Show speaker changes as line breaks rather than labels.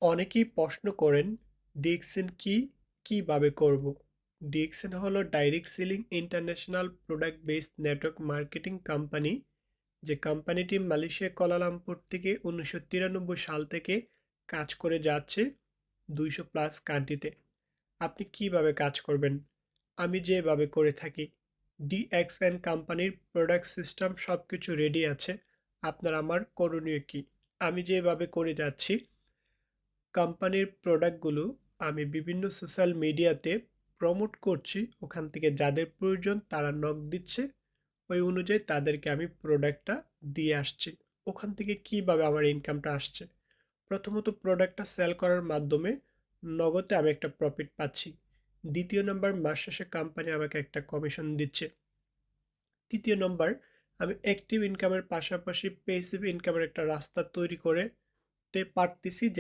অনেকেই প্রশ্ন করেন, ডিএক্সএন কি, কিভাবে করব? ডিএক্সএন হলো direct selling international product based network marketing company. যে কোম্পানিটি মালয়েশিয়া কুয়ালালামপুর থেকে 1993 সাল থেকে কাজ করে যাচ্ছে 200 প্লাস কান্ট্রিতে। আপনি কিভাবে কাজ করবেন? আমি যেভাবে করে থাকি, ডিএক্সএন কোম্পানির প্রোডাক্ট সিস্টেম সবকিছু রেডি আছে। আপনার আমার করণীয় কি? আমি যেভাবে করে যাচ্ছি, কোম্পানির প্রোডাক্টগুলো আমি বিভিন্ন সোশ্যাল মিডিয়াতে প্রমোট করছি। ওখান থেকে যাদের প্রয়োজন তারা নক দিচ্ছে। ওই অনুযায়ী তাদেরকে আমি প্রোডাক্টটা দিয়ে আসছি। ওখান থেকে কিভাবে আমার ইনকামটা আসছে? প্রথমত প্রোডাক্টটা সেল করার মাধ্যমে নগদে আমি একটা প্রফিট পাচ্ছি। দ্বিতীয় নাম্বার, মাস শেষে কোম্পানি আমাকে একটা কমিশন দিচ্ছে। তৃতীয় নম্বর, আমি অ্যাক্টিভ ইনকামের পাশাপাশি প্যাসিভ ইনকামের একটা রাস্তা তৈরি করে পারতেছি।